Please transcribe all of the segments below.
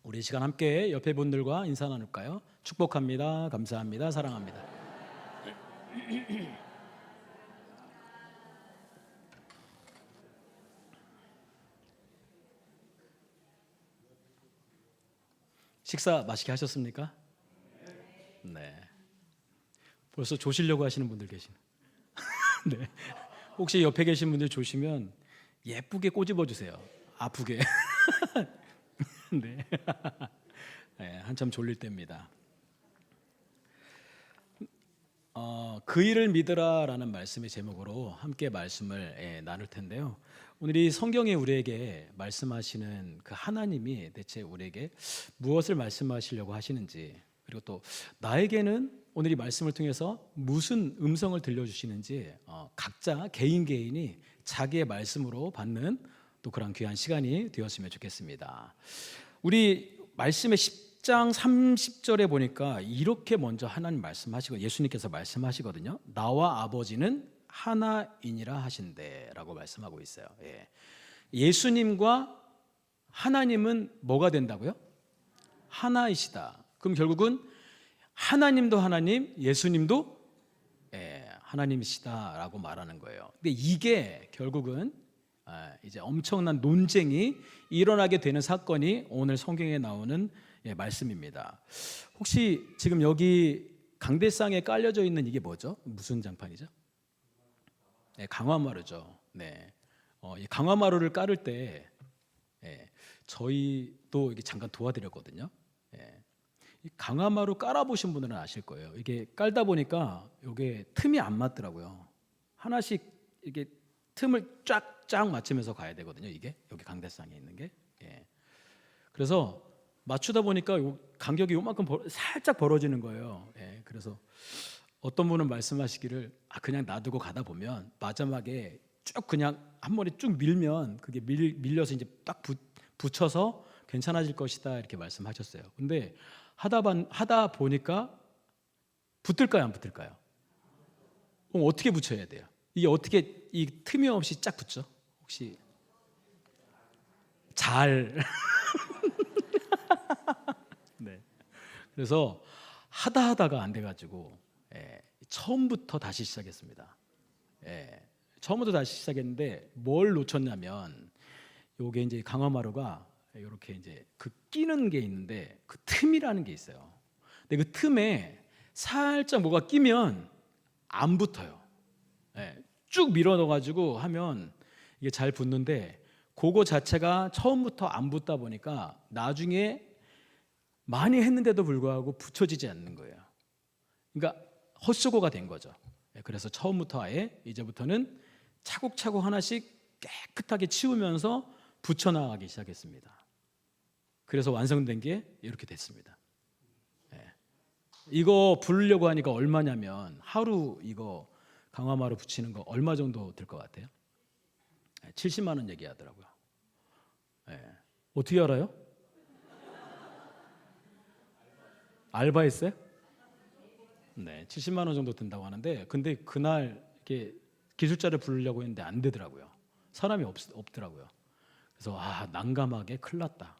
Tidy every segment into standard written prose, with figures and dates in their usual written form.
우리 이 시간 함께 옆에 분들과 인사 나눌까요? 축복합니다. 감사합니다. 사랑합니다. 식사 맛있게 하셨습니까? 네. 벌써 조시려고 하시는 분들 계시네. 네. 혹시 옆에 계신 분들 조시면 예쁘게 꼬집어 주세요. 아프게. 네. 네, 한참 졸릴 때입니다. 그 일을 믿으라라는 말씀의 제목으로 함께 말씀을 나눌 텐데요. 오늘 이 성경에 우리에게 말씀하시는 그 하나님이 대체 우리에게 무엇을 말씀하시려고 하시는지, 그리고 또 나에게는 오늘 이 말씀을 통해서 무슨 음성을 들려주시는지 각자 개인이 자기의 말씀으로 받는 또 그런 귀한 시간이 되었으면 좋겠습니다. 우리 말씀의 10장 30절에 보니까 이렇게 먼저 하나님 말씀하시고 예수님께서 말씀하시거든요. 나와 아버지는 하나이니라 하신대라고 말씀하고 있어요. 예수님과 하나님은 뭐가 된다고요? 하나이시다. 그럼 결국은 하나님도 하나님, 예수님도 하나님이시다라고 말하는 거예요. 근데 이게 결국은 이제 엄청난 논쟁이 일어나게 되는 사건이 오늘 성경에 나오는 말씀입니다. 혹시 지금 여기 강대상에 깔려져 있는 이게 뭐죠? 무슨 장판이죠? 강화마루죠. 네. 이 강화마루를 깔을 때 저희도 이게 잠깐 도와드렸거든요. 이 강화마루 깔아보신 분들은 아실 거예요. 이게 깔다 보니까 이게 틈이 안 맞더라고요. 하나씩 이게 틈을 쫙쫙 맞추면서 가야 되거든요. 이게 여기 강대상에 있는 게. 그래서 맞추다 보니까 간격이 요만큼 살짝 벌어지는 거예요. 그래서 어떤 분은 말씀하시기를 그냥 놔두고 가다 보면 마지막에 쭉 그냥 한 번에 쭉 밀면 그게 밀려서 이제 딱 붙여서 괜찮아질 것이다 이렇게 말씀하셨어요. 근데 하다 보니까 붙을까요, 안 붙을까요? 그럼 어떻게 붙여야 돼요? 이게 어떻게 이 틈이 없이 쫙 붙죠? 혹시 잘 네. 그래서 하다가 안 돼가지고 처음부터 다시 시작했습니다. 처음부터 다시 시작했는데 뭘 놓쳤냐면 요게 이제 강화마루가 이렇게 이제 그 끼는 게 있는데 그 틈이라는 게 있어요. 근데 그 틈에 살짝 뭐가 끼면 안 붙어요. 쭉 밀어 넣어가지고 하면 이게 잘 붙는데 그거 자체가 처음부터 안 붙다 보니까 나중에 많이 했는데도 불구하고 붙여지지 않는 거예요. 그러니까 헛수고가 된 거죠. 그래서 처음부터 아예 이제부터는 차곡차곡 하나씩 깨끗하게 치우면서 붙여나가기 시작했습니다. 그래서 완성된 게 이렇게 됐습니다. 이거 부르려고 하니까 얼마냐면 하루 이거 강화마루 붙이는 거 얼마 정도 들 것 같아요? 70만 원 얘기하더라고요. 어떻게 알아요? 알바했어요? 네, 70만 원 정도 든다고 하는데 근데 그날 이렇게 기술자를 부르려고 했는데 안 되더라고요. 사람이 없더라고요. 그래서 난감하게 큰일 났다.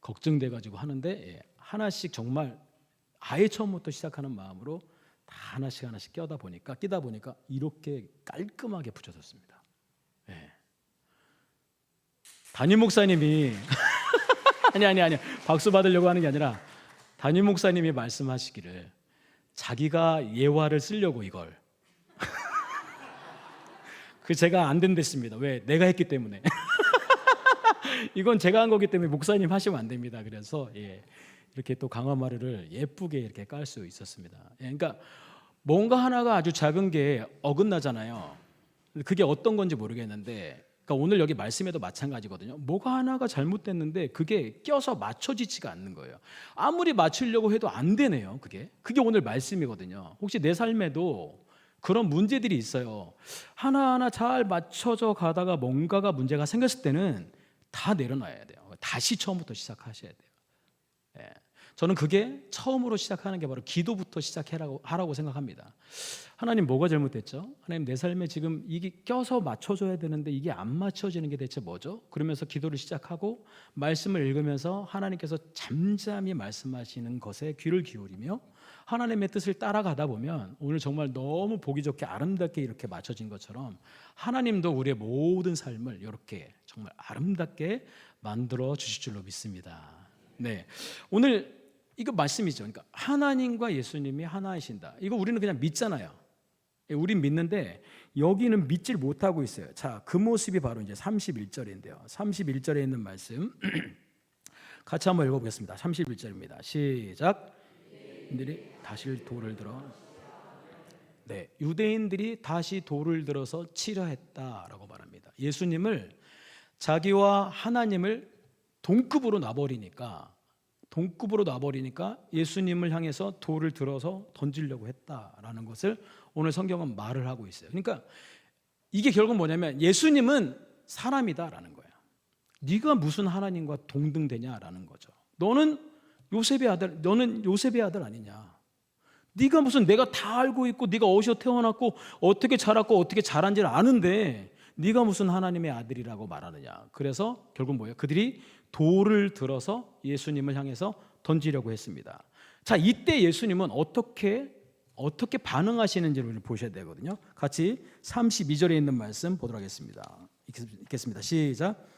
걱정돼가지고 하는데 하나씩 정말 아예 처음부터 시작하는 마음으로 다 하나씩 끼다 보니까 이렇게 깔끔하게 붙여졌습니다. 담임 목사님이 아니 박수 받으려고 하는 게 아니라 담임 목사님이 말씀하시기를 자기가 예화를 쓰려고 이걸 제가 안 된댔습니다. 왜? 내가 했기 때문에. 이건 제가 한 거기 때문에 목사님 하시면 안 됩니다. 그래서 이렇게 또 강화마루를 예쁘게 이렇게 깔 수 있었습니다. 그러니까 뭔가 하나가 아주 작은 게 어긋나잖아요. 그게 어떤 건지 모르겠는데, 그러니까 오늘 여기 말씀에도 마찬가지거든요. 뭐가 하나가 잘못됐는데 그게 껴서 맞춰지지가 않는 거예요. 아무리 맞추려고 해도 안 되네요. 그게 오늘 말씀이거든요. 혹시 내 삶에도 그런 문제들이 있어요. 하나하나 잘 맞춰져 가다가 뭔가가 문제가 생겼을 때는 다 내려놔야 돼요. 다시 처음부터 시작하셔야 돼요. 저는 그게 처음으로 시작하는 게 바로 기도부터 하라고 생각합니다. 하나님 뭐가 잘못됐죠? 하나님 내 삶에 지금 이게 껴서 맞춰줘야 되는데 이게 안 맞춰지는 게 대체 뭐죠? 그러면서 기도를 시작하고 말씀을 읽으면서 하나님께서 잠잠히 말씀하시는 것에 귀를 기울이며 하나님의 뜻을 따라가다 보면 오늘 정말 너무 보기 좋게 아름답게 이렇게 맞춰진 것처럼 하나님도 우리의 모든 삶을 이렇게 정말 아름답게 만들어 주실 줄로 믿습니다. 네, 오늘 이거 말씀이죠. 그러니까 하나님과 예수님이 하나이신다. 이거 우리는 그냥 믿잖아요. 우린 믿는데 여기는 믿질 못하고 있어요. 자, 그 모습이 바로 이제 31절인데요. 31절에 있는 말씀 같이 한번 읽어보겠습니다. 31절입니다. 시작. 유대인들이 다시 돌을 들어 유대인들이 다시 돌을 들어서 치려 했다라고 말합니다. 예수님을 자기와 하나님을 동급으로 놔버리니까 예수님을 향해서 돌을 들어서 던지려고 했다라는 것을 오늘 성경은 말을 하고 있어요. 그러니까 이게 결국 뭐냐면 예수님은 사람이다라는 거예요. 네가 무슨 하나님과 동등되냐라는 거죠. 너는 요셉의 아들 아니냐. 네가 무슨 내가 다 알고 있고 네가 어디서 태어났고 어떻게 자랐고 어떻게 자란지를 아는데 네가 무슨 하나님의 아들이라고 말하느냐. 그래서 결국 뭐예요? 그들이 돌을 들어서 예수님을 향해서 던지려고 했습니다. 자, 이때 예수님은 어떻게 반응하시는지를 보셔야 되거든요. 같이 32절에 있는 말씀 보도록 하겠습니다. 읽겠습니다. 시작.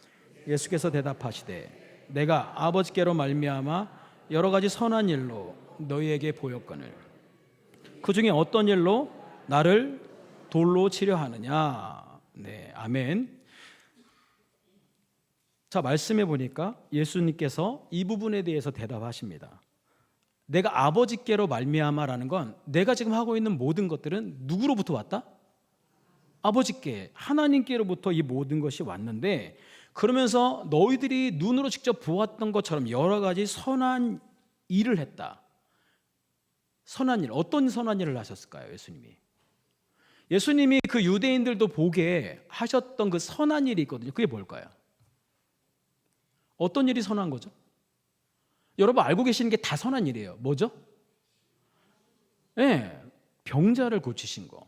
예수께서 대답하시되 내가 아버지께로 말미암아 여러 가지 선한 일로 너희에게 보였거늘 그 중에 어떤 일로 나를 돌로 치려 하느냐. 네, 아멘. 자, 말씀해 보니까 예수님께서 이 부분에 대해서 대답하십니다. 내가 아버지께로 말미암아라는 건 내가 지금 하고 있는 모든 것들은 누구로부터 왔다? 아버지께, 하나님께로부터 이 모든 것이 왔는데, 그러면서 너희들이 눈으로 직접 보았던 것처럼 여러 가지 선한 일을 했다. 선한 일, 어떤 선한 일을 하셨을까요? 예수님이 그 유대인들도 보게 하셨던 그 선한 일이 있거든요. 그게 뭘까요? 어떤 일이 선한 거죠? 여러분 알고 계시는 게 다 선한 일이에요. 뭐죠? 네, 병자를 고치신 거.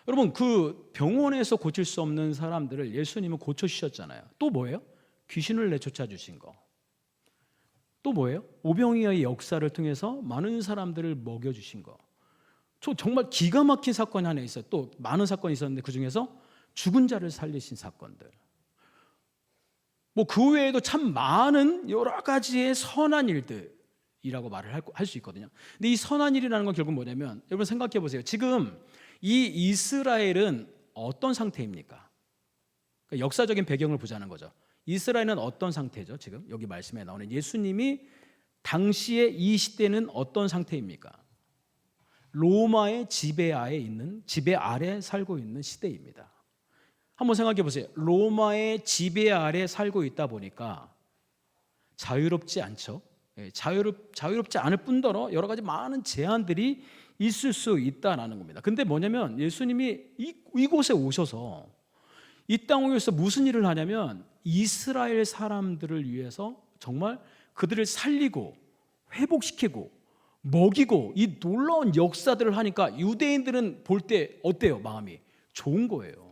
여러분 그 병원에서 고칠 수 없는 사람들을 예수님은 고쳐주셨잖아요. 또 뭐예요? 귀신을 내쫓아 주신 거. 또 뭐예요? 오병이어의 역사를 통해서 많은 사람들을 먹여주신 거. 정말 기가 막힌 사건이 하나 있어요. 또 많은 사건이 있었는데 그 중에서 죽은 자를 살리신 사건들. 뭐 그 외에도 참 많은 여러 가지의 선한 일들이라고 말을 할 수 있거든요. 근데 이 선한 일이라는 건 결국 뭐냐면 여러분 생각해 보세요. 지금 이 이스라엘은 어떤 상태입니까? 그러니까 역사적인 배경을 보자는 거죠. 이스라엘은 어떤 상태죠? 지금 여기 말씀에 나오는 예수님이 당시에 이 시대는 어떤 상태입니까? 로마의 지배 아래 살고 있는 시대입니다. 한번 생각해 보세요. 로마의 지배 아래 살고 있다 보니까 자유롭지 않죠. 자유롭지 않을 뿐더러 여러 가지 많은 제한들이 있을 수 있다는 겁니다. 근데 뭐냐면 예수님이 이곳에 오셔서 이 땅에서 무슨 일을 하냐면 이스라엘 사람들을 위해서 정말 그들을 살리고 회복시키고 먹이고 이 놀라운 역사들을 하니까 유대인들은 볼 때 어때요? 마음이 좋은 거예요.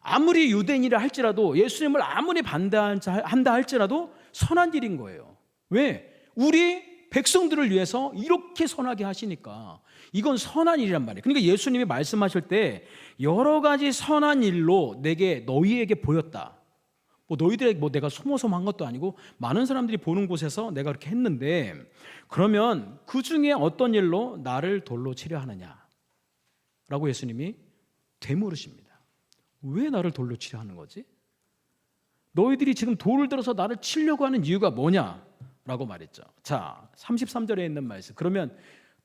아무리 유대인이라 할지라도 예수님을 아무리 반대한다 할지라도 선한 일인 거예요. 왜? 우리 백성들을 위해서 이렇게 선하게 하시니까 이건 선한 일이란 말이에요. 그러니까 예수님이 말씀하실 때 여러 가지 선한 일로 너희에게 보였다. 너희들에게 내가 소모소모한 것도 아니고 많은 사람들이 보는 곳에서 내가 그렇게 했는데 그러면 그 중에 어떤 일로 나를 돌로 치려 하느냐? 라고 예수님이 되물으십니다. 왜 나를 돌로 치려 하는 거지? 너희들이 지금 돌을 들어서 나를 치려고 하는 이유가 뭐냐? 라고 말했죠. 자, 33절에 있는 말씀. 그러면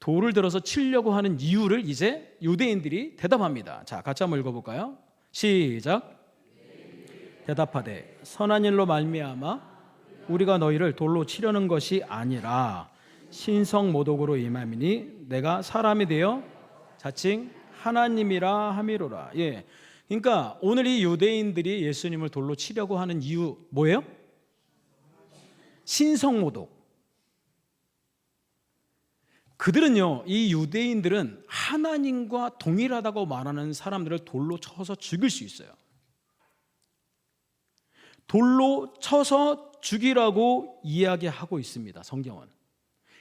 돌을 들어서 치려고 하는 이유를 이제 유대인들이 대답합니다. 자, 같이 한번 읽어볼까요? 시작. 대답하되 선한 일로 말미암아 우리가 너희를 돌로 치려는 것이 아니라 신성모독으로 임함이니 내가 사람이 되어 자칭 하나님이라 함이로라. 예. 그러니까 오늘 이 유대인들이 예수님을 돌로 치려고 하는 이유 뭐예요? 신성모독. 그들은요, 이 유대인들은 하나님과 동일하다고 말하는 사람들을 돌로 쳐서 죽일 수 있어요. 돌로 쳐서 죽이라고 이야기하고 있습니다, 성경은.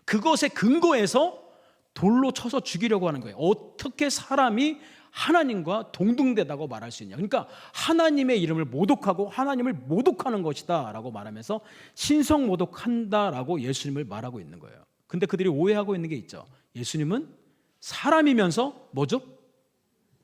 그것에 근거해서 돌로 쳐서 죽이려고 하는 거예요. 어떻게 사람이 하나님과 동등되다고 말할 수 있냐. 그러니까 하나님의 이름을 모독하고 하나님을 모독하는 것이다 라고 말하면서 신성 모독한다라고 예수님을 말하고 있는 거예요. 근데 그들이 오해하고 있는 게 있죠. 예수님은 사람이면서 뭐죠?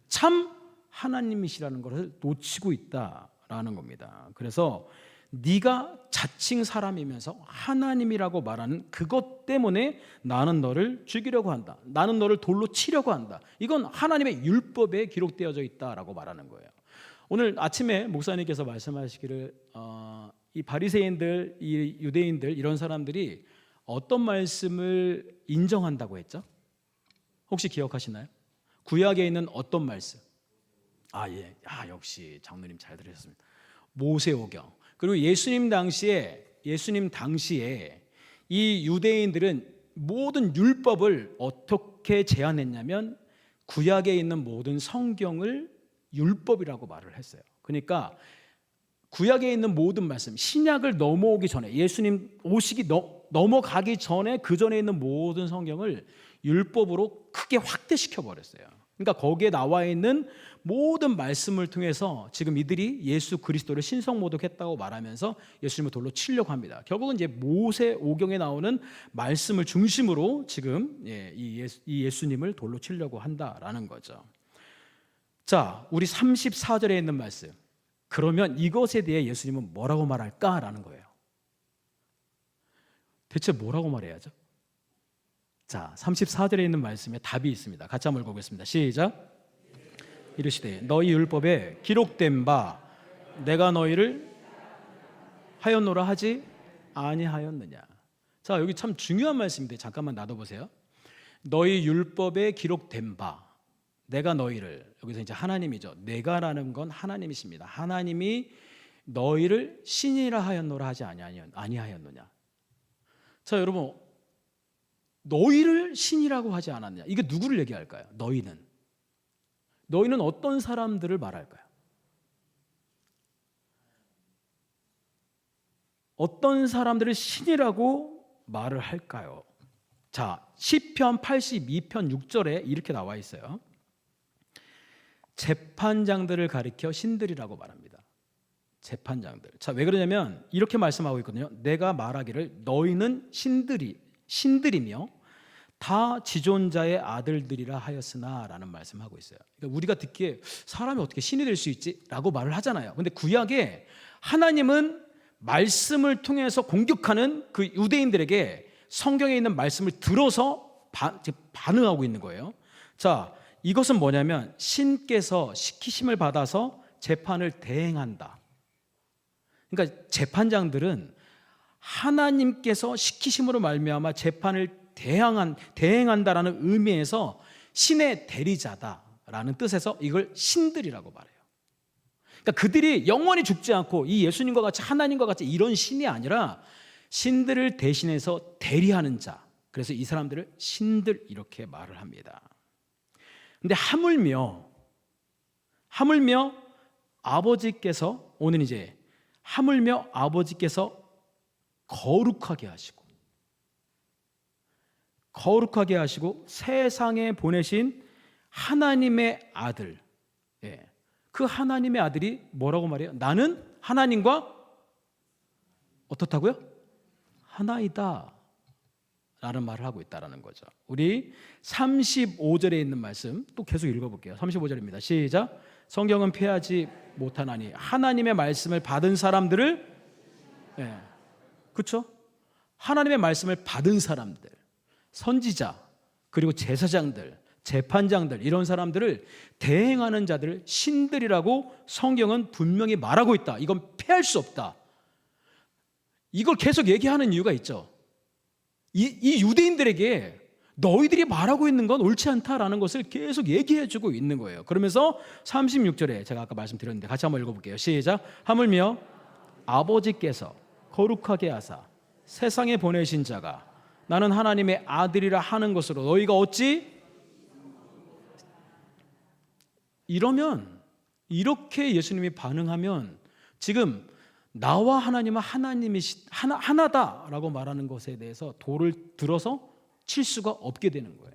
참 하나님이시라는 것을 놓치고 있다라는 겁니다. 그래서 네가 자칭 사람이면서 하나님이라고 말하는 그것 때문에 나는 너를 죽이려고 한다. 나는 너를 돌로 치려고 한다. 이건 하나님의 율법에 기록되어져 있다라고 말하는 거예요. 오늘 아침에 목사님께서 말씀하시기를 이 바리새인들, 이 유대인들 이런 사람들이 어떤 말씀을 인정한다고 했죠? 혹시 기억하시나요? 구약에 있는 어떤 말씀? 예. 역시 장로님 잘 들으셨습니다. 모세오경. 그리고 예수님 당시에 이 유대인들은 모든 율법을 어떻게 제안했냐면 구약에 있는 모든 성경을 율법이라고 말을 했어요. 그러니까 구약에 있는 모든 말씀, 신약을 넘어오기 전에 예수님 오시기 넘어가기 전에 그 전에 있는 모든 성경을 율법으로 크게 확대시켜 버렸어요. 그러니까 거기에 나와 있는 모든 말씀을 통해서 지금 이들이 예수 그리스도를 신성모독했다고 말하면서 예수님을 돌로 치려고 합니다. 결국은 이제 모세오경에 나오는 말씀을 중심으로 지금 이 예수님을 돌로 치려고 한다라는 거죠. 자, 우리 34절에 있는 말씀. 그러면 이것에 대해 예수님은 뭐라고 말할까라는 거예요. 대체 뭐라고 말해야죠? 자, 34절에 있는 말씀에 답이 있습니다. 같이 한번 읽어보겠습니다. 시작. 이르시되 너희 율법에 기록된 바 내가 너희를 하였노라 하지 아니하였느냐. 자, 여기 참 중요한 말씀인데 잠깐만 놔둬보세요. 너희 율법에 기록된 바 내가 너희를, 여기서 이제 하나님이죠. 내가라는 건 하나님이십니다. 하나님이 너희를 신이라 하였노라 하지 아니하였느냐. 자, 여러분, 너희를 신이라고 하지 않았냐. 이게 누구를 얘기할까요? 너희는 어떤 사람들을 말할까요? 어떤 사람들을 신이라고 말을 할까요? 자, 시편 82편 6절에 이렇게 나와 있어요. 재판장들을 가리켜 신들이라고 말합니다. 재판장들. 자, 왜 그러냐면 이렇게 말씀하고 있거든요. 내가 말하기를 너희는 신들이며 다 지존자의 아들들이라 하였으나 라는 말씀하고 있어요. 그러니까 우리가 듣기에 사람이 어떻게 신이 될 수 있지? 라고 말을 하잖아요. 근데 구약에 하나님은 말씀을 통해서 공격하는 그 유대인들에게 성경에 있는 말씀을 들어서 반응하고 있는 거예요. 자, 이것은 뭐냐면 신께서 시키심을 받아서 재판을 대행한다. 그러니까 재판장들은 하나님께서 시키심으로 말미암아 재판을 대행한다라는 의미에서 신의 대리자다라는 뜻에서 이걸 신들이라고 말해요. 그러니까 그들이 영원히 죽지 않고 이 예수님과 같이 하나님과 같이 이런 신이 아니라 신들을 대신해서 대리하는 자. 그래서 이 사람들을 신들 이렇게 말을 합니다. 근데 하물며 아버지께서 오늘 이제 하물며 아버지께서 거룩하게 하시고 세상에 보내신 하나님의 아들, 그 하나님의 아들이 뭐라고 말해요? 나는 하나님과 어떻다고요? 하나이다 라는 말을 하고 있다는 거죠. 우리 35절에 있는 말씀 또 계속 읽어볼게요. 35절입니다. 시작. 성경은 폐하지 못하나니 하나님의 말씀을 받은 사람들을, 그렇죠? 하나님의 말씀을 받은 사람들, 선지자, 그리고 제사장들, 재판장들, 이런 사람들을 대행하는 자들을 신들이라고 성경은 분명히 말하고 있다. 이건 폐할 수 없다. 이걸 계속 얘기하는 이유가 있죠. 이 유대인들에게 너희들이 말하고 있는 건 옳지 않다라는 것을 계속 얘기해주고 있는 거예요. 그러면서 36절에 제가 아까 말씀드렸는데 같이 한번 읽어볼게요. 시작. 하물며 아버지께서 거룩하게 하사 세상에 보내신 자가 나는 하나님의 아들이라 하는 것으로 너희가 어찌 이러면 이렇게 예수님이 반응하면 지금 나와 하나님은 하나다라고 말하는 것에 대해서 돌을 들어서 칠 수가 없게 되는 거예요.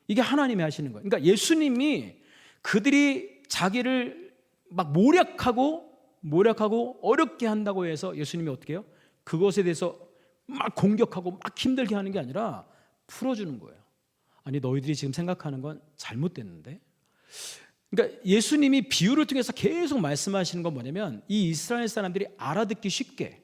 이게 하나님이 하시는 거예요. 그러니까 예수님이 그들이 자기를 막 모략하고 어렵게 한다고 해서 예수님이 어떻게 해요? 그것에 대해서 막 공격하고 막 힘들게 하는 게 아니라 풀어주는 거예요. 아니 너희들이 지금 생각하는 건 잘못됐는데. 그러니까 예수님이 비유를 통해서 계속 말씀하시는 건 뭐냐면 이 이스라엘 사람들이 알아듣기 쉽게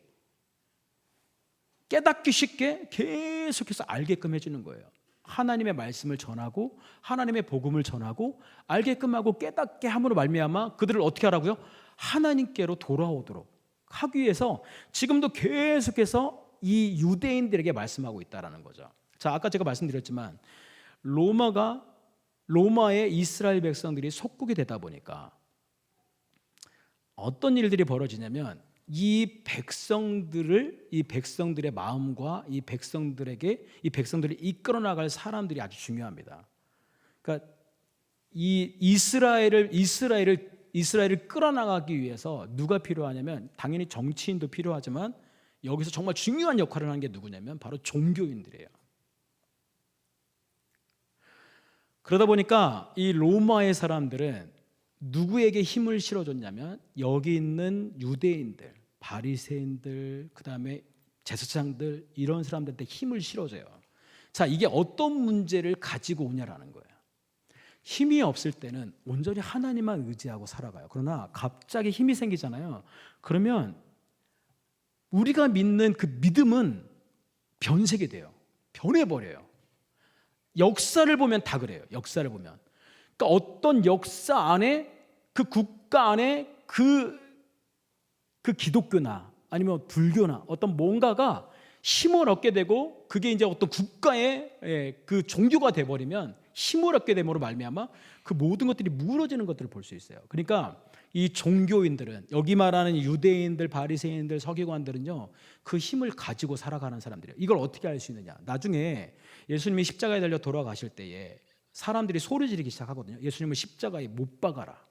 깨닫기 쉽게 계속해서 알게끔 해주는 거예요. 하나님의 말씀을 전하고 하나님의 복음을 전하고 알게끔 하고 깨닫게 함으로 말미암아 그들을 어떻게 하라고요? 하나님께로 돌아오도록 하기 위해서 지금도 계속해서 이 유대인들에게 말씀하고 있다는 거죠. 자, 아까 제가 말씀드렸지만 로마의 이스라엘 백성들이 속국이 되다 보니까 어떤 일들이 벌어지냐면 이 백성들의 마음과 이 백성들을 이끌어 나갈 사람들이 아주 중요합니다. 그러니까 이 이스라엘을 끌어나가기 위해서 누가 필요하냐면 당연히 정치인도 필요하지만 여기서 정말 중요한 역할을 하는 게 누구냐면 바로 종교인들이에요. 그러다 보니까 이 로마의 사람들은 누구에게 힘을 실어줬냐면 여기 있는 유대인들, 바리새인들, 그다음에 제사장들 이런 사람들한테 힘을 실어줘요. 자, 이게 어떤 문제를 가지고 오냐라는 거예요. 힘이 없을 때는 온전히 하나님만 의지하고 살아가요. 그러나 갑자기 힘이 생기잖아요. 그러면 우리가 믿는 그 믿음은 변색이 돼요. 변해버려요. 역사를 보면 다 그래요. 역사를 보면. 그러니까 어떤 역사 안에 그 국가 안에 그 기독교나 아니면 불교나 어떤 뭔가가 힘을 얻게 되고 그게 이제 어떤 국가의 그 종교가 돼버리면 힘을 얻게 됨으로 말미암아 그 모든 것들이 무너지는 것들을 볼 수 있어요. 그러니까 이 종교인들은 여기 말하는 유대인들, 바리새인들, 서기관들은요 그 힘을 가지고 살아가는 사람들이에요. 이걸 어떻게 알 수 있느냐? 나중에 예수님이 십자가에 달려 돌아가실 때에 사람들이 소리 지르기 시작하거든요. 예수님을 십자가에 못 박아라.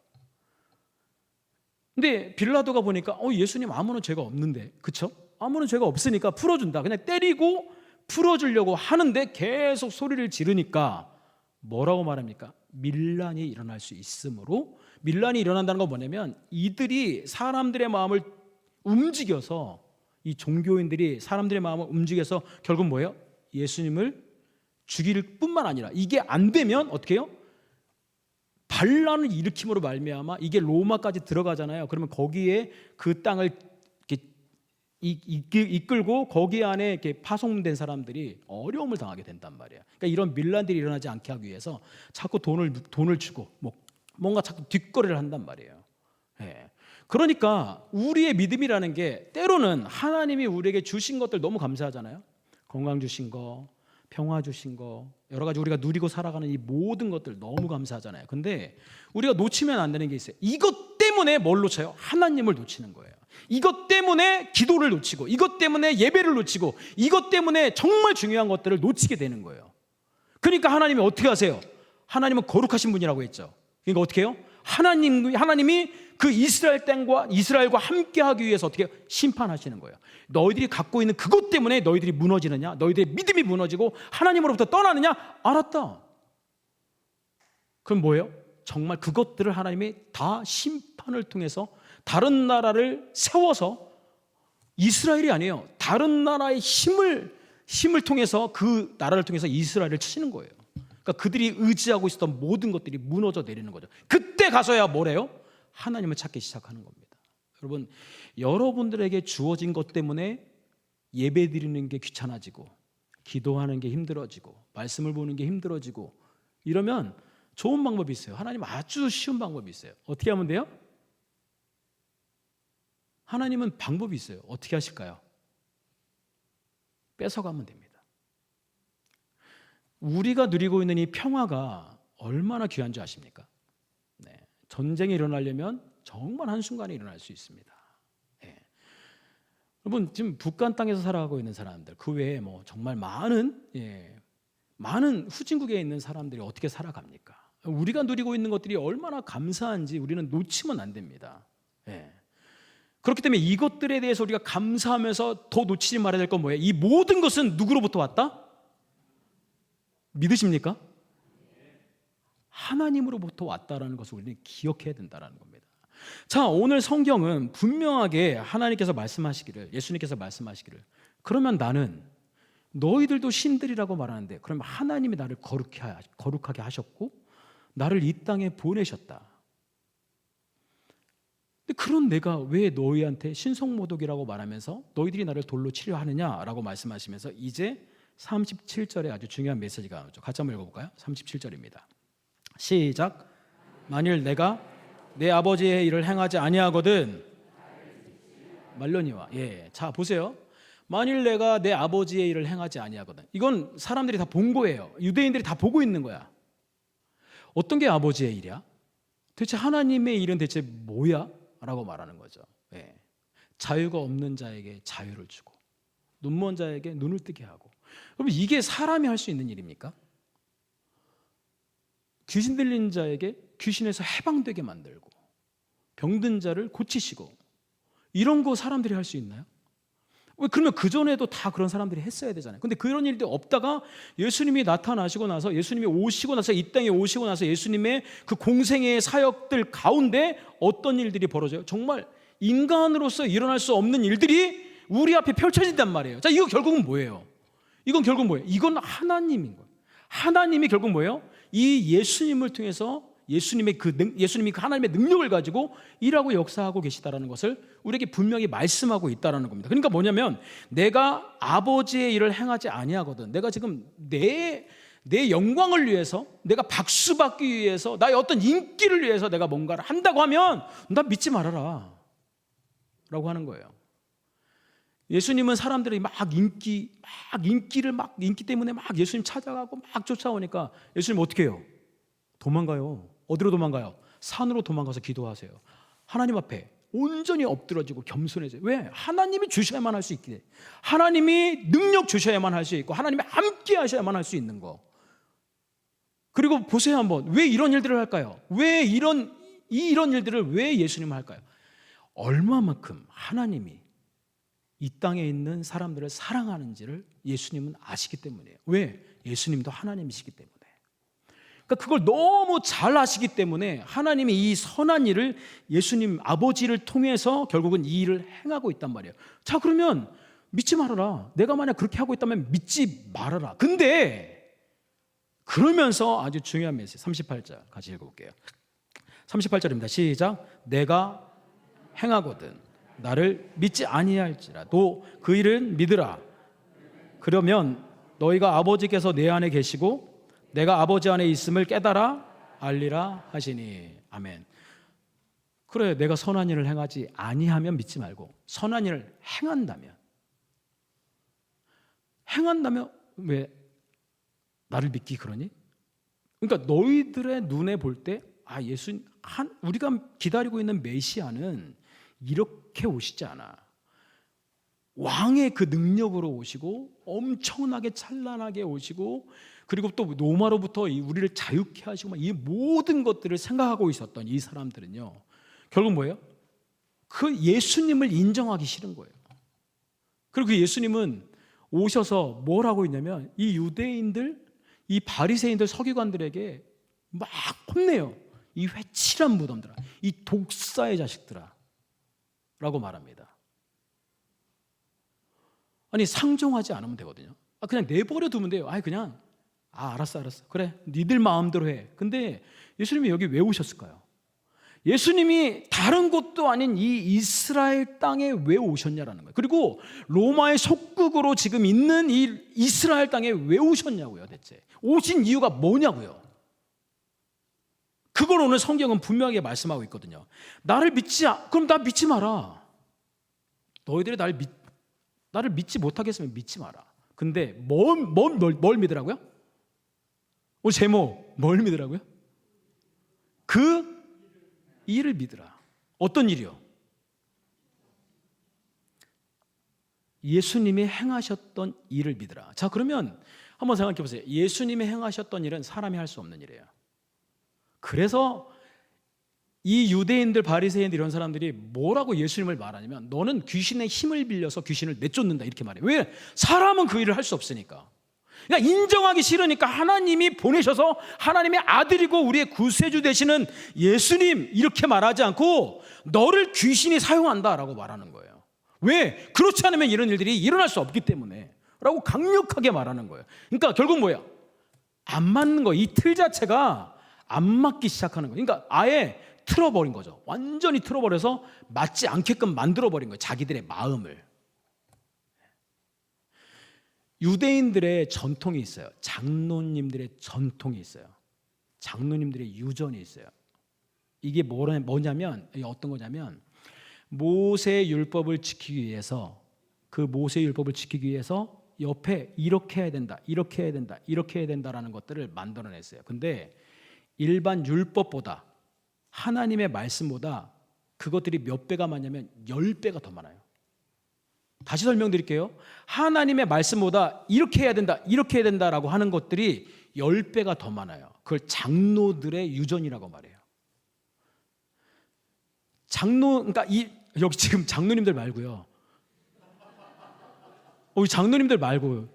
근데 빌라도가 보니까 예수님 아무런 죄가 없는데, 그쵸? 아무런 죄가 없으니까 풀어준다. 그냥 때리고 풀어주려고 하는데 계속 소리를 지르니까 뭐라고 말합니까? 밀란이 일어날 수 있으므로, 밀란이 일어난다는 건 뭐냐면 이들이 사람들의 마음을 움직여서, 이 종교인들이 사람들의 마음을 움직여서 결국 뭐예요? 예수님을 죽일 뿐만 아니라 이게 안 되면 어떻게 해요? 반란을 일으킴으로 말미암아 이게 로마까지 들어가잖아요. 그러면 거기에 그 땅을 이끌고 거기 안에 이렇게 파송된 사람들이 어려움을 당하게 된단 말이에요. 그러니까 이런 밀란들이 일어나지 않게 하기 위해서 자꾸 돈을 주고 뭔가 자꾸 뒷거래를 한단 말이에요. 예. 그러니까 우리의 믿음이라는 게 때로는 하나님이 우리에게 주신 것들 너무 감사하잖아요. 건강 주신 거, 평화 주신 거, 여러 가지 우리가 누리고 살아가는 이 모든 것들 너무 감사하잖아요. 근데 우리가 놓치면 안 되는 게 있어요. 이것 때문에 뭘 놓쳐요? 하나님을 놓치는 거예요. 이것 때문에 기도를 놓치고, 이것 때문에 예배를 놓치고, 이것 때문에 정말 중요한 것들을 놓치게 되는 거예요. 그러니까 하나님이 어떻게 하세요? 하나님은 거룩하신 분이라고 했죠. 그러니까 어떻게 해요? 하나님이 그 이스라엘과 함께 하기 위해서 어떻게 심판하시는 거예요. 너희들이 갖고 있는 그것 때문에 너희들이 무너지느냐, 너희들의 믿음이 무너지고 하나님으로부터 떠나느냐? 알았다. 그럼 뭐예요? 정말 그것들을 하나님이 다 심판을 통해서 다른 나라를 세워서, 이스라엘이 아니에요, 다른 나라의 힘을 통해서 그 나라를 통해서 이스라엘을 치는 거예요. 그러니까 그들이 의지하고 있었던 모든 것들이 무너져 내리는 거죠. 그때 가서야 뭐래요? 하나님을 찾기 시작하는 겁니다. 여러분, 여러분들에게 주어진 것 때문에 예배 드리는 게 귀찮아지고, 기도하는 게 힘들어지고, 말씀을 보는 게 힘들어지고 이러면 좋은 방법이 있어요. 하나님 아주 쉬운 방법이 있어요. 어떻게 하면 돼요? 하나님은 방법이 있어요. 어떻게 하실까요? 뺏어가면 됩니다. 우리가 누리고 있는 이 평화가 얼마나 귀한 줄 아십니까? 네. 전쟁이 일어나려면 정말 한순간에 일어날 수 있습니다. 네. 여러분 지금 북한 땅에서 살아가고 있는 사람들, 그 외에 뭐 정말 많은 후진국에 있는 사람들이 어떻게 살아갑니까? 우리가 누리고 있는 것들이 얼마나 감사한지 우리는 놓치면 안 됩니다. 그렇기 때문에 이것들에 대해서 우리가 감사하면서 더 놓치지 말아야 될 건 뭐예요? 이 모든 것은 누구로부터 왔다? 믿으십니까? 하나님으로부터 왔다라는 것을 우리는 기억해야 된다는 겁니다. 자, 오늘 성경은 분명하게 하나님께서 말씀하시기를, 예수님께서 말씀하시기를, 그러면 나는 너희들도 신들이라고 말하는데 그러면 하나님이 나를 거룩하게 하셨고 나를 이 땅에 보내셨다. 근데 그런 내가 왜 너희한테 신성모독이라고 말하면서 너희들이 나를 돌로 치려 하느냐라고 말씀하시면서 이제 37절에 아주 중요한 메시지가 나오죠. 같이 한번 읽어볼까요? 37절입니다. 시작. 만일 내가 내 아버지의 일을 행하지 아니하거든 말로니와. 자 보세요. 만일 내가 내 아버지의 일을 행하지 아니하거든. 이건 사람들이 다 본 거예요. 유대인들이 다 보고 있는 거야. 어떤 게 아버지의 일이야? 대체 하나님의 일은 대체 뭐야? 라고 말하는 거죠. 자유가 없는 자에게 자유를 주고 눈먼 자에게 눈을 뜨게 하고. 여러분 이게 사람이 할 수 있는 일입니까? 귀신 들린 자에게 귀신에서 해방되게 만들고 병든 자를 고치시고, 이런 거 사람들이 할 수 있나요? 왜 그러면 그전에도 다 그런 사람들이 했어야 되잖아요. 근데 그런 일들이 없다가 예수님이 나타나시고 나서, 예수님이 오시고 나서, 이 땅에 오시고 나서 예수님의 그 공생애의 사역들 가운데 어떤 일들이 벌어져요? 정말 인간으로서 일어날 수 없는 일들이 우리 앞에 펼쳐진단 말이에요. 자, 이거 결국은 뭐예요? 이건 결국 뭐예요? 이건 하나님인 거예요. 하나님이 결국 뭐예요? 이 예수님을 통해서 예수님이 그 하나님의 능력을 가지고 일하고 역사하고 계시다라는 것을 우리에게 분명히 말씀하고 있다라는 겁니다. 그러니까 뭐냐면 내가 아버지의 일을 행하지 아니하거든. 내가 지금 내 영광을 위해서, 내가 박수 받기 위해서, 나의 어떤 인기를 위해서 내가 뭔가를 한다고 하면 나 믿지 말아라 라고 하는 거예요. 예수님은 사람들이 인기 때문에 막 예수님 찾아가고 막 쫓아오니까 예수님 어떻게 해요? 도망가요. 어디로 도망가요? 산으로 도망가서 기도하세요. 하나님 앞에 온전히 엎드러지고 겸손해져요. 왜? 하나님이 주셔야만 할 수 있기에, 하나님이 능력 주셔야만 할 수 있고, 하나님이 함께 하셔야만 할 수 있는 거. 그리고 보세요 한번, 왜 이런 일들을 할까요? 왜 이런 일들을 왜 예수님은 할까요? 얼마만큼 하나님이 이 땅에 있는 사람들을 사랑하는지를 예수님은 아시기 때문이에요. 왜? 예수님도 하나님이시기 때문에. 그러니까 그걸 너무 잘 아시기 때문에 하나님이 이 선한 일을 예수님 아버지를 통해서 결국은 이 일을 행하고 있단 말이에요. 자, 그러면 믿지 말아라. 내가 만약 그렇게 하고 있다면 믿지 말아라. 근데 그러면서 아주 중요한 메시지 38절 같이 읽어볼게요. 38절입니다. 시작. 내가 행하거든 나를 믿지 아니할지라도 그 일은 믿으라. 그러면 너희가 아버지께서 내 안에 계시고 내가 아버지 안에 있음을 깨달아 알리라 하시니. 아멘. 그래, 내가 선한 일을 행하지 아니하면 믿지 말고, 선한 일을 행한다면 왜 나를 믿기 그러니? 그러니까 너희들의 눈에 볼 때 우리가 기다리고 있는 메시아는 이렇게 오시지 않아. 왕의 그 능력으로 오시고 엄청나게 찬란하게 오시고, 그리고 또 로마로부터 우리를 자유케 하시고, 이 모든 것들을 생각하고 있었던 이 사람들은요, 결국 뭐예요? 그 예수님을 인정하기 싫은 거예요. 그리고 그 예수님은 오셔서 뭘 하고 있냐면 이 유대인들, 이 바리새인들, 서기관들에게 막 혼내요. 이 회칠한 무덤들아, 이 독사의 자식들아 라고 말합니다. 아니, 상종하지 않으면 되거든요. 그냥 내버려 두면 돼요. 알았어. 그래, 니들 마음대로 해. 근데 예수님이 여기 왜 오셨을까요? 예수님이 다른 곳도 아닌 이 이스라엘 땅에 왜 오셨냐라는 거예요. 그리고 로마의 속국으로 지금 있는 이 이스라엘 땅에 왜 오셨냐고요. 대체 오신 이유가 뭐냐고요. 그걸 오늘 성경은 분명하게 말씀하고 있거든요. 그럼 나 믿지 마라. 너희들이 나를 믿지 못하겠으면 믿지 마라. 근데 뭘 믿으라고요? 오늘 제목 뭘 믿으라고요? 그 일을 믿으라. 어떤 일이요? 예수님이 행하셨던 일을 믿으라. 자, 그러면 한번 생각해 보세요. 예수님이 행하셨던 일은 사람이 할 수 없는 일이에요. 그래서 이 유대인들, 바리새인들 이런 사람들이 뭐라고 예수님을 말하냐면 너는 귀신의 힘을 빌려서 귀신을 내쫓는다 이렇게 말해요. 왜? 사람은 그 일을 할 수 없으니까. 그러니까 인정하기 싫으니까 하나님이 보내셔서 하나님의 아들이고 우리의 구세주 되시는 예수님 이렇게 말하지 않고 너를 귀신이 사용한다라고 말하는 거예요. 왜? 그렇지 않으면 이런 일들이 일어날 수 없기 때문에 라고 강력하게 말하는 거예요. 그러니까 결국 뭐야? 안 맞는 거예요. 이 틀 자체가 안 맞기 시작하는 거예요. 그러니까 아예 틀어버린 거죠. 완전히 틀어버려서 맞지 않게끔 만들어버린 거예요. 자기들의 마음을. 유대인들의 전통이 있어요. 장로님들의 전통이 있어요. 장로님들의 유전이 있어요. 이게 뭐냐면 어떤 거냐면 모세 율법을 지키기 위해서 그 모세 율법을 지키기 위해서 옆에 이렇게 해야 된다, 이렇게 해야 된다, 이렇게 해야 된다라는 것들을 만들어냈어요. 근데 일반 율법보다 하나님의 말씀보다 그것들이 몇 배가 많냐면 10배가 더 많아요. 다시 설명드릴게요. 하나님의 말씀보다 이렇게 해야 된다, 이렇게 해야 된다라고 하는 것들이 10배가 더 많아요. 그걸 장로들의 유전이라고 말해요. 그러니까 여기 지금 장로님들 말고요. 장로님들 말고,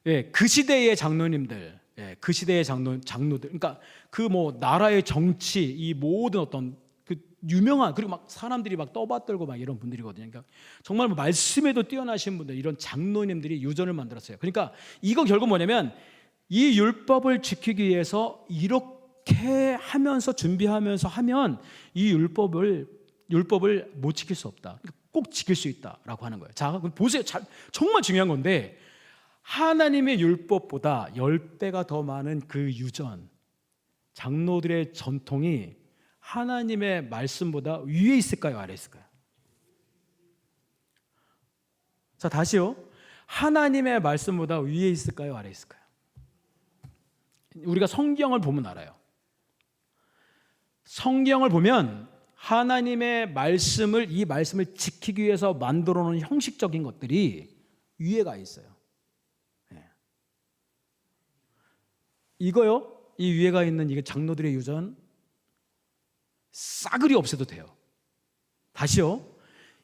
예, 그 시대의 장로님들, 예, 그 시대의 장로들, 그러니까 그 뭐 나라의 정치, 이 모든 어떤 그 유명한 그리고 막 사람들이 막 떠받들고 막 이런 분들이거든요. 그러니까 정말 뭐 말씀에도 뛰어나신 분들, 이런 장로님들이 유전을 만들었어요. 그러니까 이거 결국 뭐냐면 이 율법을 지키기 위해서 이렇게 하면서 준비하면서 하면 이 율법을 못 지킬 수 없다. 꼭 지킬 수 있다라고 하는 거예요. 자, 그럼 보세요. 정말 중요한 건데 하나님의 율법보다 10배가 더 많은 그 유전, 장로들의 전통이 하나님의 말씀보다 위에 있을까요? 아래에 있을까요? 자, 다시요. 하나님의 말씀보다 위에 있을까요? 아래에 있을까요? 우리가 성경을 보면 알아요. 성경을 보면 하나님의 말씀을, 이 말씀을 지키기 위해서 만들어 놓은 형식적인 것들이 위에 가 있어요. 네. 이거요, 이 위에 가 있는 이게 장로들의 유전, 싸그리 없애도 돼요. 다시요,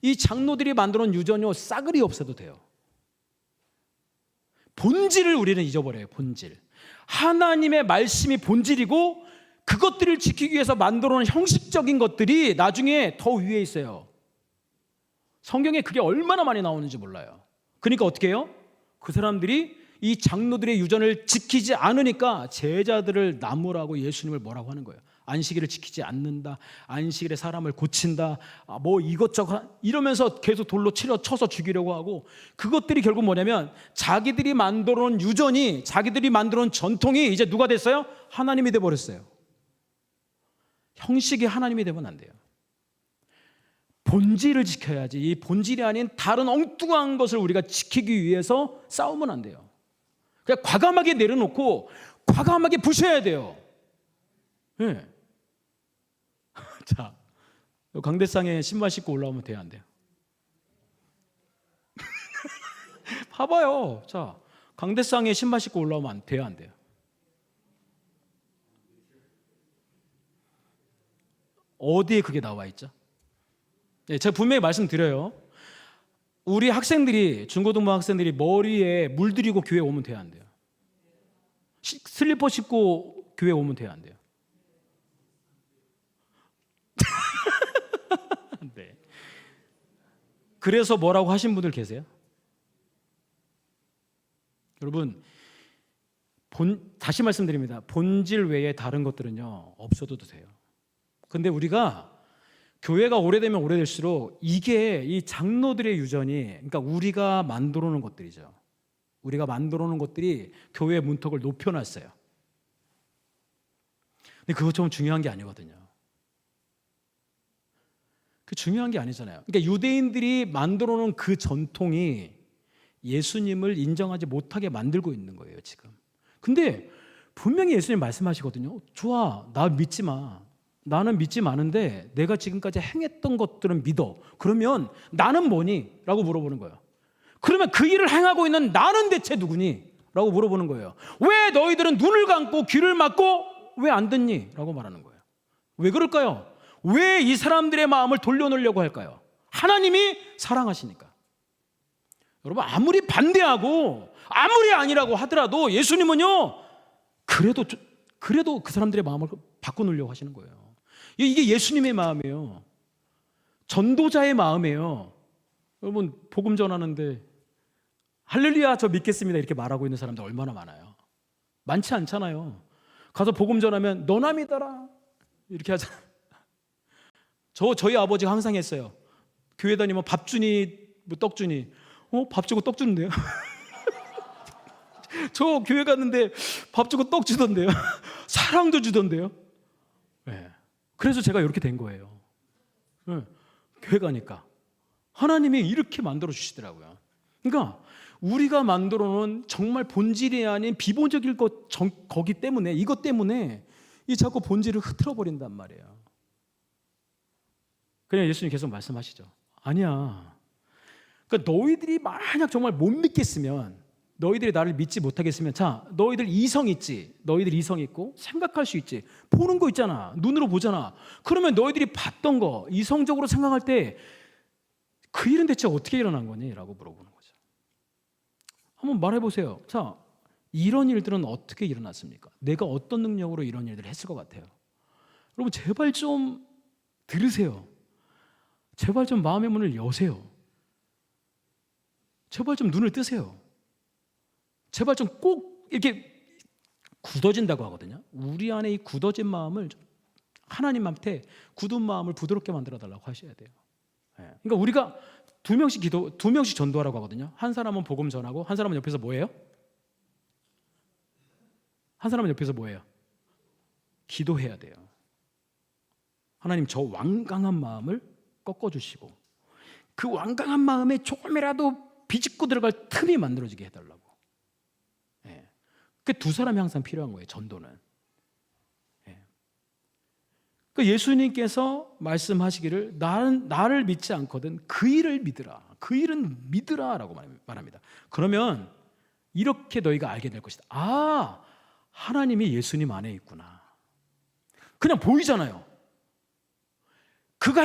이 장로들이 만들어 놓은 유전요, 싸그리 없애도 돼요. 본질을 우리는 잊어버려요. 본질. 하나님의 말씀이 본질이고 그것들을 지키기 위해서 만들어 놓은 형식적인 것들이 나중에 더 위에 있어요. 성경에 그게 얼마나 많이 나오는지 몰라요. 그러니까 어떻게 해요? 그 사람들이 이 장로들의 유전을 지키지 않으니까 제자들을 나무라고 예수님을 뭐라고 하는 거예요. 안식일을 지키지 않는다, 안식일에 사람을 고친다, 뭐 이것저것 이러면서 계속 돌로 쳐서 죽이려고 하고, 그것들이 결국 뭐냐면 자기들이 만들어 놓은 유전이, 자기들이 만들어 놓은 전통이 이제 누가 됐어요? 하나님이 돼버렸어요. 형식이 하나님이 되면 안 돼요. 본질을 지켜야지. 이 본질이 아닌 다른 엉뚱한 것을 우리가 지키기 위해서 싸우면 안 돼요. 그냥 과감하게 내려놓고 과감하게 부셔야 돼요. 네. 자, 강대상에 신발 신고 올라오면 돼요, 안 돼요? 봐봐요. 자, 강대상에 신발 신고 올라오면 돼요, 안 돼요? 어디에 그게 나와 있죠? 네, 제가 분명히 말씀드려요. 우리 학생들이, 중고등부 학생들이 머리에 물들이고 교회 오면 돼요, 안 돼요? 슬리퍼 신고 교회 오면 돼요, 안 돼요? 네. 그래서 뭐라고 하신 분들 계세요? 여러분, 다시 말씀드립니다. 본질 외에 다른 것들은요, 없어도 돼요. 근데 우리가 교회가 오래되면 오래될수록 이게 이 장로들의 유전이, 그러니까 우리가 만들어 놓은 것들이죠. 우리가 만들어 놓은 것들이 교회의 문턱을 높여놨어요. 근데 그것처럼 중요한 게 아니거든요. 그 중요한 게 아니잖아요. 그러니까 유대인들이 만들어 놓은 그 전통이 예수님을 인정하지 못하게 만들고 있는 거예요, 지금. 근데 분명히 예수님 말씀하시거든요. 좋아, 나 믿지 마. 나는 믿지 마는데 내가 지금까지 행했던 것들은 믿어. 그러면 나는 뭐니? 라고 물어보는 거예요. 그러면 그 일을 행하고 있는 나는 대체 누구니? 라고 물어보는 거예요. 왜 너희들은 눈을 감고 귀를 막고 왜 안 듣니? 라고 말하는 거예요. 왜 그럴까요? 왜 이 사람들의 마음을 돌려놓으려고 할까요? 하나님이 사랑하시니까. 여러분, 아무리 반대하고 아무리 아니라고 하더라도 예수님은요, 그래도 그 사람들의 마음을 바꿔놓으려고 하시는 거예요. 이게 예수님의 마음이에요. 전도자의 마음이에요. 여러분, 복음 전하는데 할렐루야 저 믿겠습니다 이렇게 말하고 있는 사람들 얼마나 많아요. 많지 않잖아요. 가서 복음 전하면 너나 믿어라 이렇게 하잖아요. 저희 아버지가 항상 했어요. 교회 다니면 밥 주니 뭐 떡 주니 밥 주고 떡 주는데요. 저 교회 갔는데 밥 주고 떡 주던데요. 사랑도 주던데요. 네. 그래서 제가 이렇게 된 거예요. 네. 교회 가니까 하나님이 이렇게 만들어 주시더라고요. 그러니까 우리가 만들어 놓은 정말 본질이 아닌 비본적일 거기 때문에 이것 때문에 이 자꾸 본질을 흐트러 버린단 말이에요. 그냥 예수님 계속 말씀하시죠. 아니야. 그러니까 너희들이 만약 정말 못 믿겠으면, 너희들이 나를 믿지 못하겠으면, 자, 너희들 이성 있지? 너희들 이성 있고 생각할 수 있지? 보는 거 있잖아. 눈으로 보잖아. 그러면 너희들이 봤던 거 이성적으로 생각할 때 그 일은 대체 어떻게 일어난 거니? 라고 물어보는 거죠. 한번 말해보세요. 자, 이런 일들은 어떻게 일어났습니까? 내가 어떤 능력으로 이런 일들을 했을 것 같아요? 여러분, 제발 좀 들으세요. 제발 좀 마음의 문을 여세요. 제발 좀 눈을 뜨세요. 제발 좀 꼭 이렇게 굳어진다고 하거든요. 우리 안에 이 굳어진 마음을 하나님한테 굳은 마음을 부드럽게 만들어 달라고 하셔야 돼요. 그러니까 우리가 두 명씩 전도하라고 하거든요. 한 사람은 복음 전하고 한 사람은 옆에서 뭐예요? 한 사람은 옆에서 뭐예요? 기도해야 돼요. 하나님 저 완강한 마음을 꺾어주시고 그 완강한 마음에 조금이라도 비집고 들어갈 틈이 만들어지게 해달라고. 그 두 사람이 항상 필요한 거예요. 전도는. 그 예수님께서 말씀하시기를 나를 믿지 않거든 그 일을 믿으라. 그 일은 믿으라라고 말합니다. 그러면 이렇게 너희가 알게 될 것이다. 아, 하나님이 예수님 안에 있구나. 그냥 보이잖아요. 그가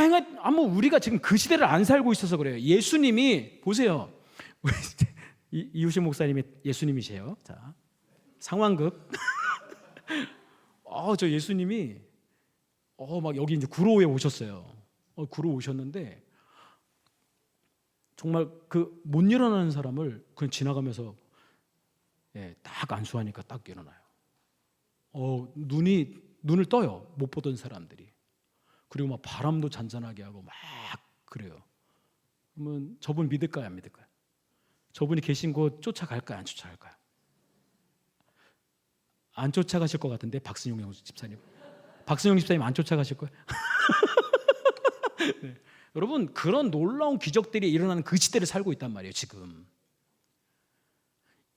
우리가 지금 그 시대를 안 살고 있어서 그래요. 예수님이 보세요. 이우식 목사님이 예수님이세요. 자, 상황극. 저 예수님이 막 여기 이제 구로에 오셨어요. 구로 오셨는데 정말 그 못 일어나는 사람을 그냥 지나가면서 딱 안수하니까 딱 일어나요. 눈을 떠요. 못 보던 사람들이. 그리고 막 바람도 잔잔하게 하고 막 그래요. 그러면 저분 믿을까요, 안 믿을까요? 저분이 계신 곳 쫓아갈까요, 안 쫓아갈까요? 안 쫓아가실 것 같은데 박승용 집사님. 박승용 집사님 안 쫓아가실 거예요? 네. 여러분, 그런 놀라운 기적들이 일어나는 그 시대를 살고 있단 말이에요. 지금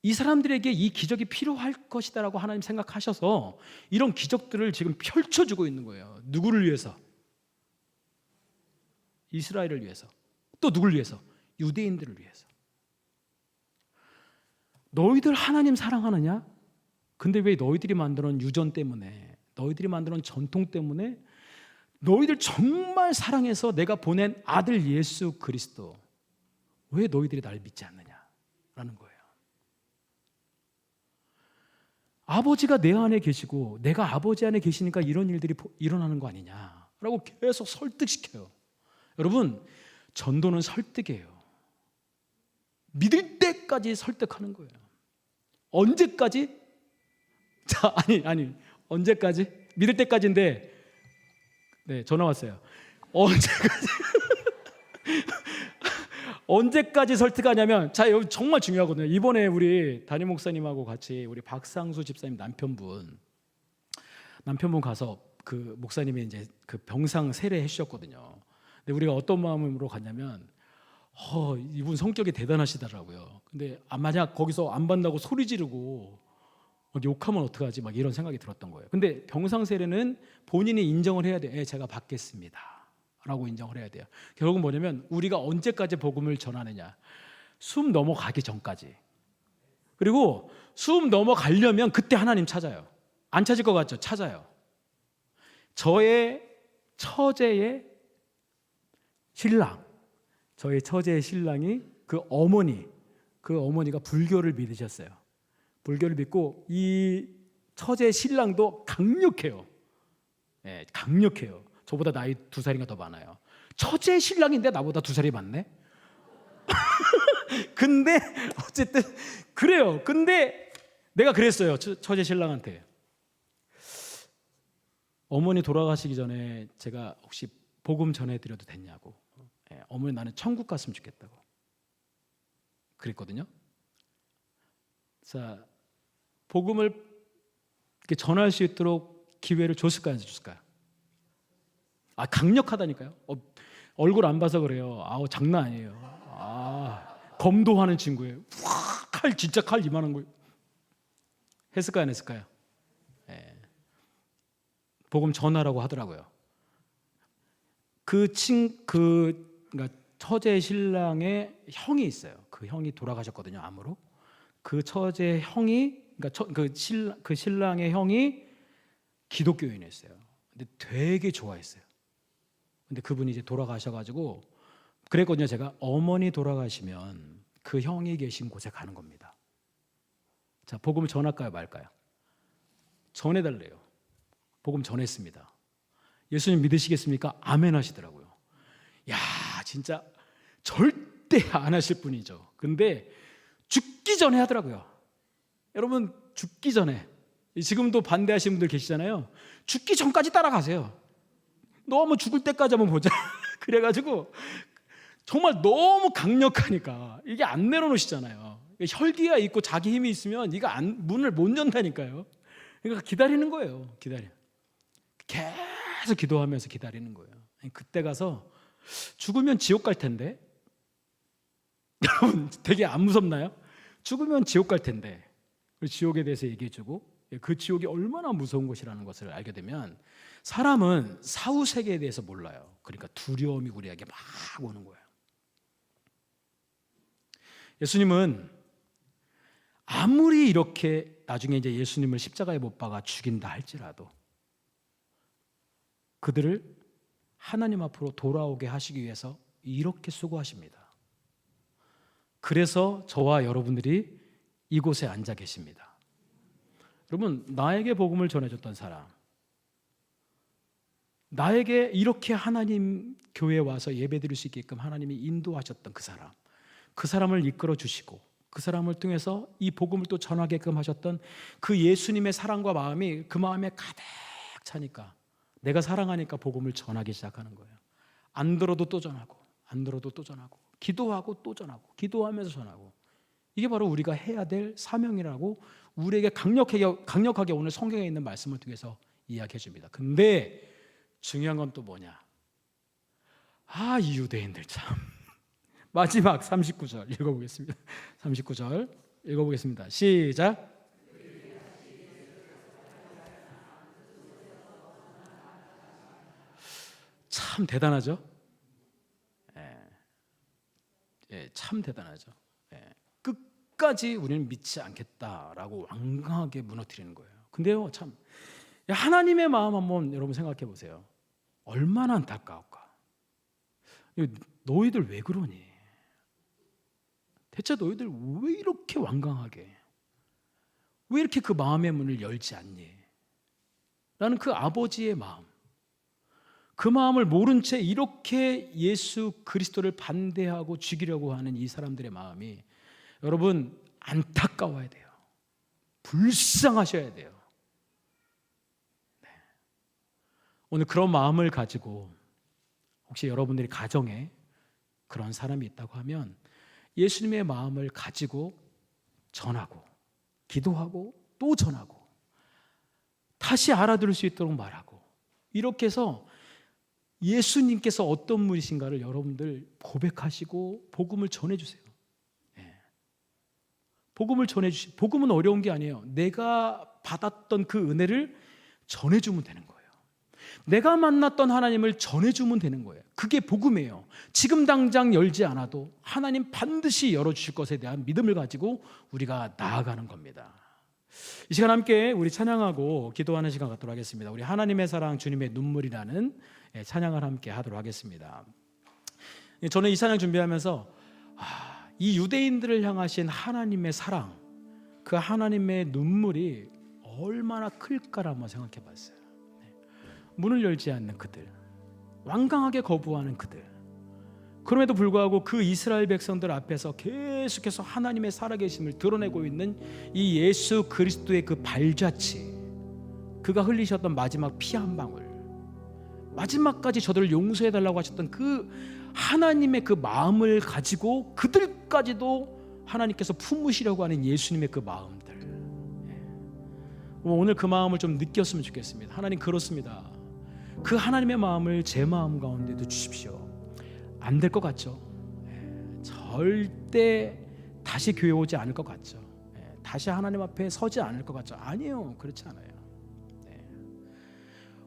이 사람들에게 이 기적이 필요할 것이다라고 하나님 생각하셔서 이런 기적들을 지금 펼쳐주고 있는 거예요. 누구를 위해서? 이스라엘을 위해서. 또 누구를 위해서? 유대인들을 위해서. 너희들 하나님 사랑하느냐? 근데 왜 너희들이 만들어놓은 유전 때문에, 너희들이 만들어놓은 전통 때문에 너희들 정말 사랑해서 내가 보낸 아들 예수 그리스도, 왜 너희들이 나를 믿지 않느냐라는 거예요. 아버지가 내 안에 계시고 내가 아버지 안에 계시니까 이런 일들이 일어나는 거 아니냐라고 계속 설득시켜요. 여러분, 전도는 설득이에요. 믿을 때까지 설득하는 거예요. 언제까지? 자, 아니 언제까지? 믿을 때까지인데, 네, 전화 왔어요. 언제까지 설득하냐면, 자, 여기 정말 중요하거든요. 이번에 우리 담임 목사님하고 같이 우리 박상수 집사님 남편분 가서 그 목사님이 이제 그 병상 세례해 주셨거든요. 근데 우리가 어떤 마음으로 갔냐면, 이분 성격이 대단하시더라고요. 근데 만약 거기서 안 받는다고 소리 지르고 욕하면 어떡하지? 막 이런 생각이 들었던 거예요. 근데 병상 세례는 본인이 인정을 해야 돼요. 제가 받겠습니다 라고 인정을 해야 돼요. 결국은 뭐냐면 우리가 언제까지 복음을 전하느냐. 숨 넘어가기 전까지. 그리고 숨 넘어가려면 그때 하나님 찾아요. 안 찾을 것 같죠? 찾아요. 저의 처제의 신랑, 저의 처제의 신랑이 그 어머니가 불교를 믿으셨어요. 불교를 믿고 이 처제의 신랑도 강력해요. 예, 강력해요. 저보다 나이 2살인가 더 많아요. 처제의 신랑인데 나보다 2살이 많네? 근데 어쨌든 그래요. 근데 내가 그랬어요. 처제 신랑한테. 어머니 돌아가시기 전에 제가 혹시 복음 전해드려도 됐냐고. 예, 어머니 나는 천국 갔으면 좋겠다고 그랬거든요. 자, 복음을 이렇게 전할 수 있도록 기회를 줬을까요? 안 줬을까요? 아, 강력하다니까요. 얼굴 안 봐서 그래요. 아우, 장난 아니에요. 검도하는 친구예요. 진짜 칼 이만한 거. 했을까요? 안 했을까요? 예. 복음 전하라고 하더라고요. 그러니까 처제 신랑의 형이 있어요. 그 형이 돌아가셨거든요. 암으로. 그 처제 형이, 그러니까 그 신랑의 형이 기독교인이었어요. 근데 되게 좋아했어요. 근데 그분이 이제 돌아가셔가지고 그랬거든요. 제가 어머니 돌아가시면 그 형이 계신 곳에 가는 겁니다. 자, 복음을 전할까요, 말까요? 전해달래요. 복음 전했습니다. 예수님 믿으시겠습니까? 아멘 하시더라고요. 야, 진짜 절대 안 하실 분이죠. 근데 죽기 전에 하더라고요. 여러분, 죽기 전에. 지금도 반대하시는 분들 계시잖아요. 죽기 전까지 따라가세요. 너무 죽을 때까지 한번 보자. 그래가지고 정말 너무 강력하니까 이게 안 내려놓으시잖아요. 혈기가 있고 자기 힘이 있으면 이거 문을 못 연다니까요. 그러니까 기다리는 거예요. 계속 기도하면서 기다리는 거예요. 그때 가서 죽으면 지옥 갈 텐데, 여러분 되게 안 무섭나요? 죽으면 지옥 갈 텐데 지옥에 대해서 얘기해주고 그 지옥이 얼마나 무서운 곳이라는 것을 알게 되면 사람은 사후 세계에 대해서 몰라요. 그러니까 두려움이 우리에게 막 오는 거예요. 예수님은 아무리 이렇게 나중에 이제 예수님을 십자가에 못 박아 죽인다 할지라도 그들을 하나님 앞으로 돌아오게 하시기 위해서 이렇게 수고하십니다. 그래서 저와 여러분들이 이곳에 앉아 계십니다. 여러분, 나에게 복음을 전해줬던 사람, 나에게 이렇게 하나님 교회에 와서 예배드릴 수 있게끔 하나님이 인도하셨던 그 사람을 이끌어 주시고 그 사람을 통해서 이 복음을 또 전하게끔 하셨던 그 예수님의 사랑과 마음이 그 마음에 가득 차니까 내가 사랑하니까 복음을 전하기 시작하는 거예요. 안 들어도 또 전하고, 안 들어도 또 전하고, 기도하고 또 전하고, 기도하면서 전하고. 이게 바로 우리가 해야 될 사명이라고 우리에게 강력하게 오늘 성경에 있는 말씀을 통해서 이야기해 줍니다. 근데 중요한 건 또 뭐냐? 이 유대인들 참. 마지막 39절 읽어보겠습니다. 39절 읽어보겠습니다. 시작. 참 대단하죠? 참 대단하죠. 끝까지 우리는 믿지 않겠다라고 완강하게 무너뜨리는 거예요. 근데요, 참 하나님의 마음 한번 여러분 생각해 보세요. 얼마나 안타까울까? 너희들 왜 그러니? 대체 너희들 왜 이렇게 완강하게, 왜 이렇게 그 마음의 문을 열지 않니? 라는 그 아버지의 마음, 그 마음을 모른 채 이렇게 예수 그리스도를 반대하고 죽이려고 하는 이 사람들의 마음이 여러분 안타까워야 돼요. 불쌍하셔야 돼요. 네. 오늘 그런 마음을 가지고 혹시 여러분들이 가정에 그런 사람이 있다고 하면 예수님의 마음을 가지고 전하고 기도하고 또 전하고 다시 알아들을 수 있도록 말하고 이렇게 해서 예수님께서 어떤 분이신가를 여러분들 고백하시고 복음을 전해주세요. 복음을 전해주시. 복음은 어려운 게 아니에요. 내가 받았던 그 은혜를 전해주면 되는 거예요. 내가 만났던 하나님을 전해주면 되는 거예요. 그게 복음이에요. 지금 당장 열지 않아도 하나님 반드시 열어주실 것에 대한 믿음을 가지고 우리가 나아가는 겁니다. 이 시간 함께 우리 찬양하고 기도하는 시간 갖도록 하겠습니다. 우리 하나님의 사랑 주님의 눈물이라는 찬양을 함께 하도록 하겠습니다. 저는 이 찬양 준비하면서 이 유대인들을 향하신 하나님의 사랑, 그 하나님의 눈물이 얼마나 클까를 한번 생각해 봤어요. 문을 열지 않는 그들, 완강하게 거부하는 그들, 그럼에도 불구하고 그 이스라엘 백성들 앞에서 계속해서 하나님의 살아계심을 드러내고 있는 이 예수 그리스도의 그 발자취, 그가 흘리셨던 마지막 피 한 방울, 마지막까지 저들을 용서해달라고 하셨던 그 하나님의 그 마음을 가지고 그들까지도 하나님께서 품으시려고 하는 예수님의 그 마음들, 오늘 그 마음을 좀 느꼈으면 좋겠습니다. 하나님, 그렇습니다. 그 하나님의 마음을 제 마음 가운데도 주십시오. 안 될 것 같죠? 절대 다시 교회 오지 않을 것 같죠? 다시 하나님 앞에 서지 않을 것 같죠? 아니에요. 그렇지 않아요.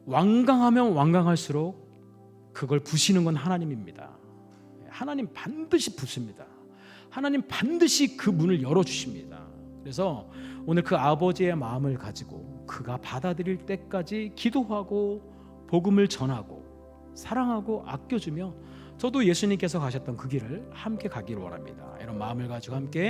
완강하면 완강할수록 그걸 부시는 건 하나님입니다. 하나님 반드시 부습니다. 하나님 반드시 그 문을 열어주십니다. 그래서 오늘 그 아버지의 마음을 가지고 그가 받아들일 때까지 기도하고 복음을 전하고 사랑하고 아껴주며, 저도 예수님께서 가셨던 그 길을 함께 가기를 원합니다. 이런 마음을 가지고 함께